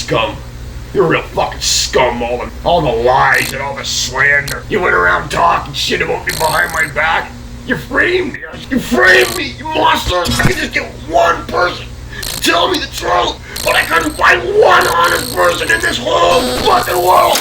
scum. You're a real fucking scum. All the lies and all the slander. You went around talking shit about me behind my back. You framed me. You framed me, you monster. I could just get one person to tell me the truth, but I couldn't find one honest person in this whole fucking world.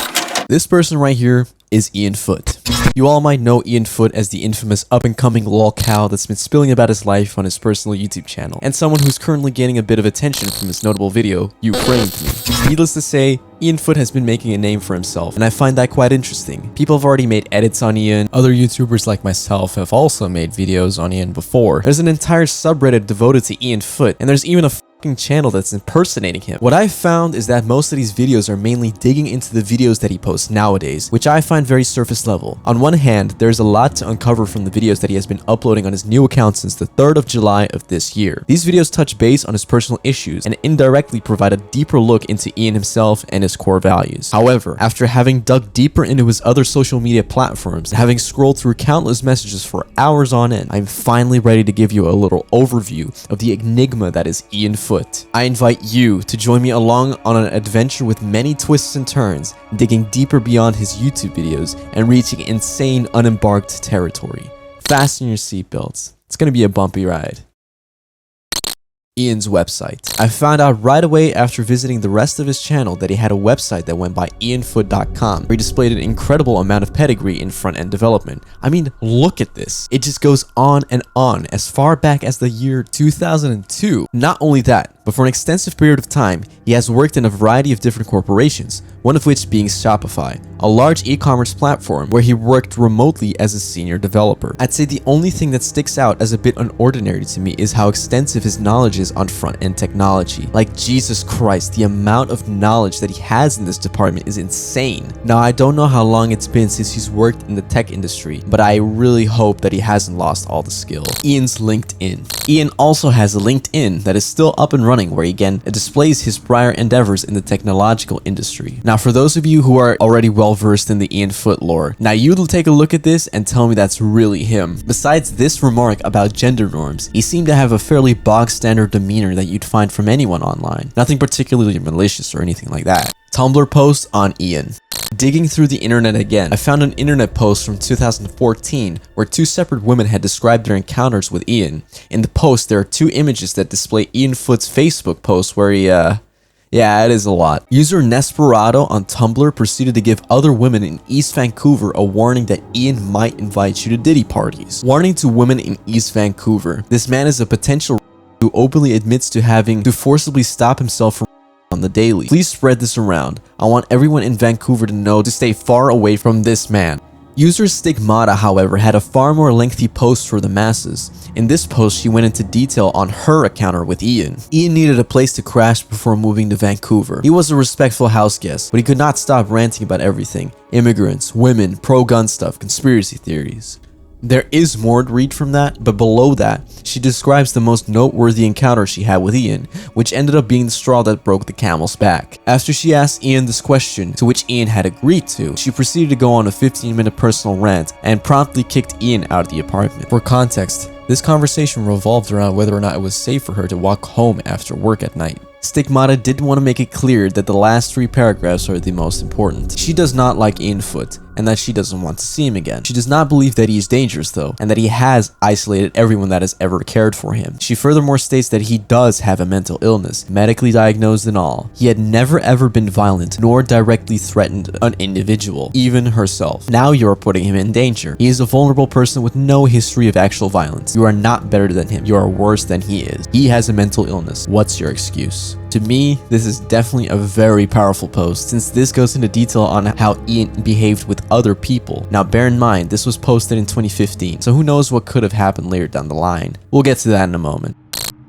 This person right here is Ian Foote. You all might know Ian Foote as the infamous up-and-coming lolcow that's been spilling about his life on his personal YouTube channel, and someone who's currently gaining a bit of attention from his notable video, You Framed Me. Needless to say, Ian Foote has been making a name for himself, and I find that quite interesting. People have already made edits on Ian, other YouTubers like myself have also made videos on Ian before. There's an entire subreddit devoted to Ian Foote, and there's even a channel that's impersonating him. What I've found is that most of these videos are mainly digging into the videos that he posts nowadays, which I find very surface level. On one hand, there's a lot to uncover from the videos that he has been uploading on his new account since the 3rd of July of this year. These videos touch base on his personal issues and indirectly provide a deeper look into Ian himself and his core values. However, after having dug deeper into his other social media platforms and having scrolled through countless messages for hours on end, I'm finally ready to give you a little overview of the enigma that is Ian Foote. I invite you to join me along on an adventure with many twists and turns, digging deeper beyond his YouTube videos and reaching insane unembarked territory. Fasten your seatbelts. It's gonna be a bumpy ride. Ian's website. I found out right away after visiting the rest of his channel that he had a website that went by ianfoote.com, where he displayed an incredible amount of pedigree in front-end development. I mean, look at this. It just goes on and on, as far back as the year 2002. Not only that, but for an extensive period of time, he has worked in a variety of different corporations, one of which being Shopify, a large e-commerce platform where he worked remotely as a senior developer. I'd say the only thing that sticks out as a bit unordinary to me is how extensive his knowledge is on front-end technology. Like, Jesus Christ, the amount of knowledge that he has in this department is insane. Now, I don't know how long it's been since he's worked in the tech industry, but I really hope that he hasn't lost all the skill. Ian's LinkedIn. Ian also has a LinkedIn that is still up and running, where he again displays his prior endeavors in the technological industry. Now, for those of you who are already well versed in the Ian Foote lore, now you'll take a look at this and tell me that's really him. Besides this remark about gender norms, he seemed to have a fairly bog standard demeanor that you'd find from anyone online. Nothing particularly malicious or anything like that. Tumblr post on Ian. Digging through the internet again, I found an internet post from 2014 where two separate women had described their encounters with Ian. In the post, there are two images that display Ian Foote's Facebook post where he, yeah, it is a lot. User Nesperado on Tumblr proceeded to give other women in East Vancouver a warning that Ian might invite you to Diddy parties. Warning to women in East Vancouver. This man is a potential who openly admits to having to forcibly stop himself from on the daily. Please spread this around. I want everyone in Vancouver to know to stay far away from this man. User Stigmata, however, had a far more lengthy post for the masses. In this post, she went into detail on her encounter with Ian. Ian needed a place to crash before moving to Vancouver. He was a respectful house guest, but he could not stop ranting about everything. Immigrants, women, pro-gun stuff, conspiracy theories. There is more to read from that, but below that, she describes the most noteworthy encounter she had with Ian, which ended up being the straw that broke the camel's back. After she asked Ian this question, to which Ian had agreed to, she proceeded to go on a 15-minute personal rant and promptly kicked Ian out of the apartment. For context, this conversation revolved around whether or not it was safe for her to walk home after work at night. Stigmata did want to make it clear that the last 3 paragraphs are the most important. She does not like Ian Foote, and that she doesn't want to see him again. She does not believe that he is dangerous though, and that he has isolated everyone that has ever cared for him. She furthermore states that he does have a mental illness, medically diagnosed and all. He had never ever been violent, nor directly threatened an individual, even herself. Now you are putting him in danger. He is a vulnerable person with no history of actual violence. You are not better than him. You are worse than he is. He has a mental illness. What's your excuse? To me, this is definitely a very powerful post, since this goes into detail on how Ian behaved with other people. Now bear in mind, this was posted in 2015, so who knows what could have happened later down the line. We'll get to that in a moment.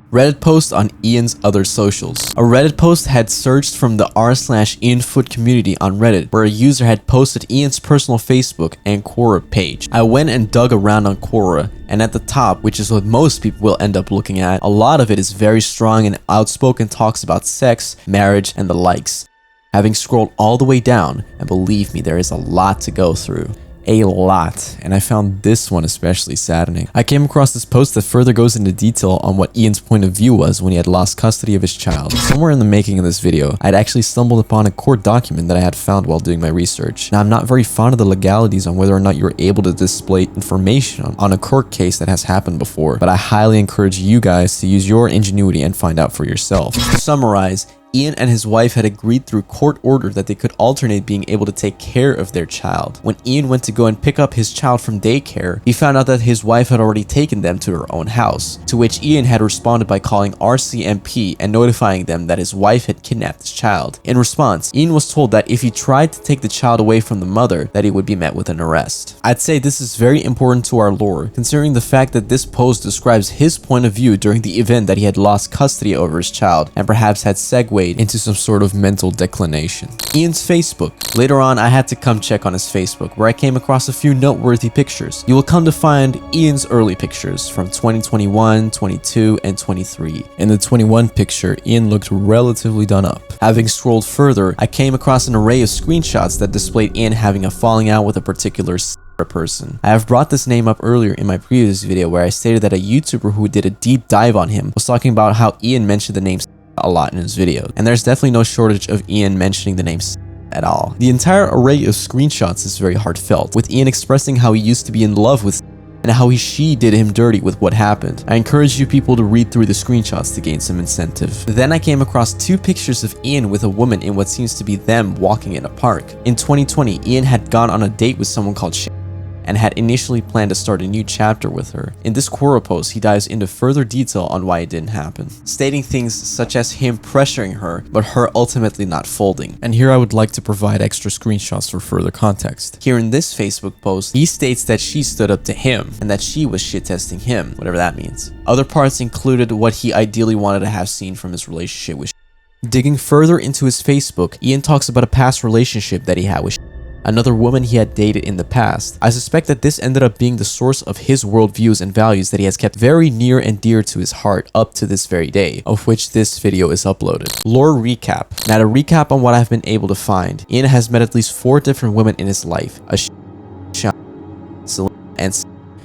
Reddit post on Ian's other socials. A Reddit post had surged from the r/Ian Foote community on Reddit, where a user had posted Ian's personal Facebook and Quora page. I went and dug around on Quora, and at the top, which is what most people will end up looking at, a lot of it is very strong and outspoken talks about sex, marriage, and the likes. Having scrolled all the way down, and believe me, there is a lot to go through, A lot, and I found this one especially saddening. I came across this post that further goes into detail on what Ian's point of view was when he had lost custody of his child. Somewhere in the making of this video, I'd actually stumbled upon a court document that I had found while doing my research. Now, I'm not very fond of the legalities on whether or not you're able to display information on a court case that has happened before, but I highly encourage you guys to use your ingenuity and find out for yourself. To summarize, Ian and his wife had agreed through court order that they could alternate being able to take care of their child. When Ian went to go and pick up his child from daycare, he found out that his wife had already taken them to her own house, to which Ian had responded by calling RCMP and notifying them that his wife had kidnapped his child. In response, Ian was told that if he tried to take the child away from the mother, that he would be met with an arrest. I'd say this is very important to our lore, considering the fact that this post describes his point of view during the event that he had lost custody over his child and perhaps had segued into some sort of mental declination. Ian's Facebook. Later on, I had to come check on his Facebook, where I came across a few noteworthy pictures. You will come to find Ian's early pictures from 2021, 22, and 23. In the 21 picture, Ian looked relatively done up. Having scrolled further, I came across an array of screenshots that displayed Ian having a falling out with a particular person. I have brought this name up earlier in my previous video where I stated that a YouTuber who did a deep dive on him was talking about how Ian mentioned the name a lot in his video, and there's definitely no shortage of Ian mentioning the name at all. The entire array of screenshots is very heartfelt, with Ian expressing how he used to be in love with and how she did him dirty with what happened. I encourage you people to read through the screenshots to gain some incentive. Then I came across two pictures of Ian with a woman in what seems to be them walking in a park. In 2020, Ian had gone on a date with someone called and had initially planned to start a new chapter with her. In this Quora post, he dives into further detail on why it didn't happen, stating things such as him pressuring her, but her ultimately not folding. And here I would like to provide extra screenshots for further context. Here in this Facebook post, he states that she stood up to him, and that she was shit testing him, whatever that means. Other parts included what he ideally wanted to have seen from his relationship with Digging further into his Facebook, Ian talks about a past relationship that he had with another woman he had dated in the past. I suspect that this ended up being the source of his worldviews and values that he has kept very near and dear to his heart up to this very day, of which this video is uploaded. Lore recap. Now to recap on what I've been able to find, Ian has met at least 4 different women in his life, and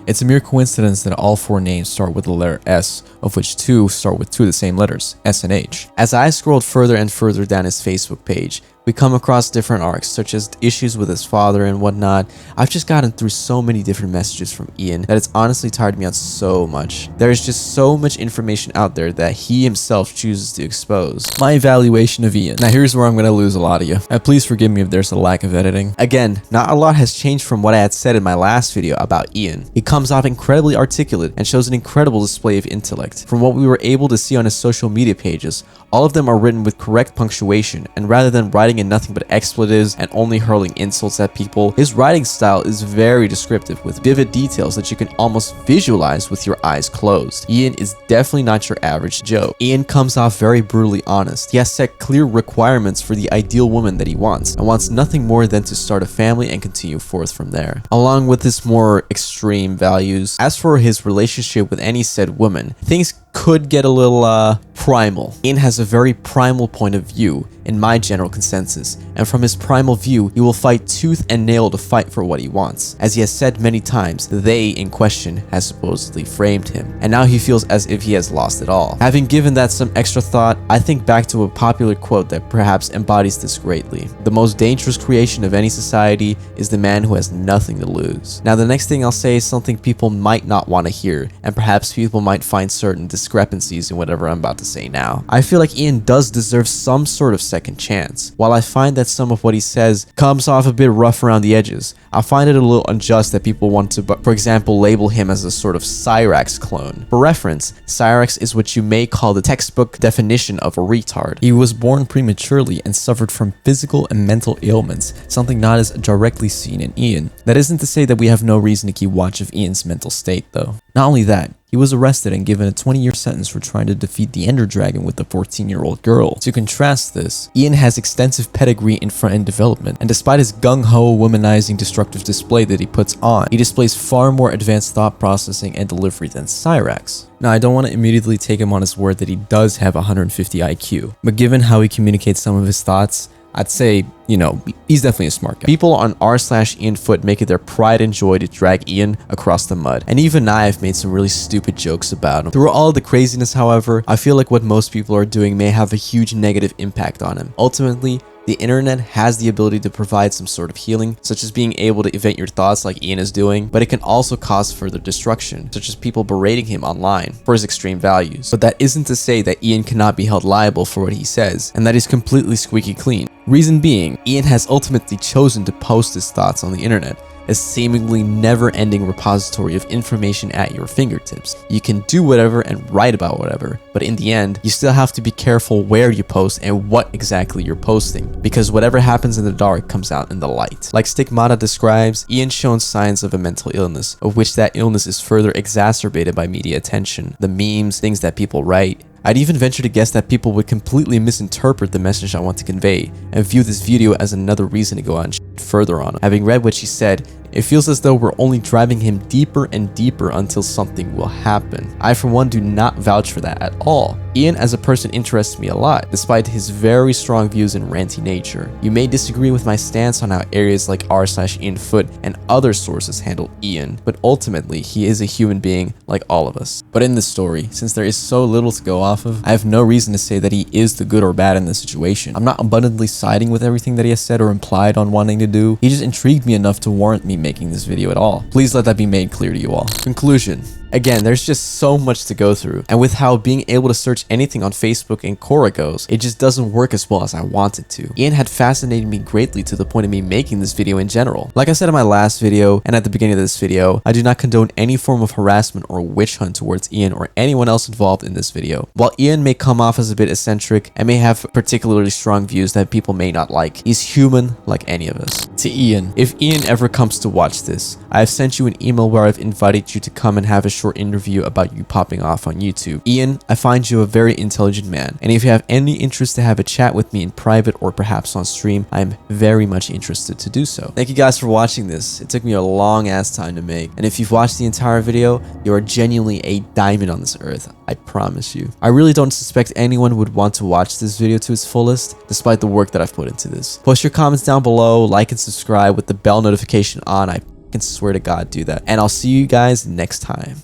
it's a mere coincidence that all 4 names start with the letter S, of which 2 start with 2 of the same letters, S and H. As I scrolled further and further down his Facebook page, we come across different arcs, such as issues with his father and whatnot. I've just gotten through so many different messages from Ian that it's honestly tired me out so much. There is just so much information out there that he himself chooses to expose. My evaluation of Ian. Now here's where I'm going to lose a lot of you. And please forgive me if there's a lack of editing. Again, not a lot has changed from what I had said in my last video about Ian. He comes off incredibly articulate and shows an incredible display of intellect. From what we were able to see on his social media pages, all of them are written with correct punctuation, and rather than writing in nothing but expletives and only hurling insults at people, his writing style is very descriptive with vivid details that you can almost visualize with your eyes closed. Ian is definitely not your average Joe. Ian comes off very brutally honest. He has set clear requirements for the ideal woman that he wants, and wants nothing more than to start a family and continue forth from there, along with his more extreme values. As for his relationship with any said woman, things could get a little primal. Ian has a very primal point of view in my general consensus, and from his primal view, he will fight tooth and nail to fight for what he wants. As he has said many times, they in question has supposedly framed him, and now he feels as if he has lost it all. Having given that some extra thought, I think back to a popular quote that perhaps embodies this greatly. The most dangerous creation of any society is the man who has nothing to lose. Now the next thing I'll say is something people might not want to hear, and perhaps people might find certain discrepancies in whatever I'm about to say now. I feel like Ian does deserve some sort of second chance. While I find that some of what he says comes off a bit rough around the edges, I find it a little unjust that people want to, for example, label him as a sort of Cyrax clone. For reference, Cyrax is what you may call the textbook definition of a retard. He was born prematurely and suffered from physical and mental ailments, something not as directly seen in Ian. That isn't to say that we have no reason to keep watch of Ian's mental state though. Not only that, he was arrested and given a 20-year sentence for trying to defeat the Ender Dragon with a 14-year-old girl. To contrast this, Ian has extensive pedigree in front-end development, and despite his gung-ho, womanizing, destructive display that he puts on, he displays far more advanced thought processing and delivery than Cyrax. Now, I don't want to immediately take him on his word that he does have 150 IQ, but given how he communicates some of his thoughts, I'd say, you know, he's definitely a smart guy. People on r/ianfoote make it their pride and joy to drag Ian across the mud. And even I have made some really stupid jokes about him. Through all the craziness, however, I feel like what most people are doing may have a huge negative impact on him. Ultimately, the internet has the ability to provide some sort of healing, such as being able to vent your thoughts like Ian is doing, but it can also cause further destruction, such as people berating him online for his extreme values. But that isn't to say that Ian cannot be held liable for what he says, and that he's completely squeaky clean. Reason being, Ian has ultimately chosen to post his thoughts on the internet, a seemingly never-ending repository of information at your fingertips. You can do whatever and write about whatever, but in the end, you still have to be careful where you post and what exactly you're posting, because whatever happens in the dark comes out in the light. Like Stigmata describes, Ian's shown signs of a mental illness, of which that illness is further exacerbated by media attention, the memes, things that people write. I'd even venture to guess that people would completely misinterpret the message I want to convey and view this video as another reason to go on further on him. Having read what she said, it feels as though we're only driving him deeper and deeper until something will happen. I, for one, do not vouch for that at all. Ian as a person interests me a lot, despite his very strong views and ranty nature. You may disagree with my stance on how areas like r/ianfoote and other sources handle Ian, but ultimately he is a human being like all of us. But in this story, since there is so little to go off of, I have no reason to say that he is the good or bad in this situation. I'm not abundantly siding with everything that he has said or implied on wanting to do. He just intrigued me enough to warrant me making this video at all. Please let that be made clear to you all. Conclusion. Again, there's just so much to go through, and with how being able to search anything on Facebook and Quora goes, it just doesn't work as well as I want it to. Ian had fascinated me greatly to the point of me making this video in general. Like I said in my last video and at the beginning of this video, I do not condone any form of harassment or witch hunt towards Ian or anyone else involved in this video. While Ian may come off as a bit eccentric and may have particularly strong views that people may not like, he's human like any of us. To Ian, if Ian ever comes to watch this, I have sent you an email where I've invited you to come and have a short interview about you popping off on YouTube. Ian, I find you a very intelligent man, and if you have any interest to have a chat with me in private or perhaps on stream, I am very much interested to do so. Thank you guys for watching this. It took me a long ass time to make, and if you've watched the entire video, you are genuinely a diamond on this earth. I promise you. I really don't suspect anyone would want to watch this video to its fullest, despite the work that I've put into this. Post your comments down below, like and subscribe with the bell notification on. I can swear to God do that. And I'll see you guys next time.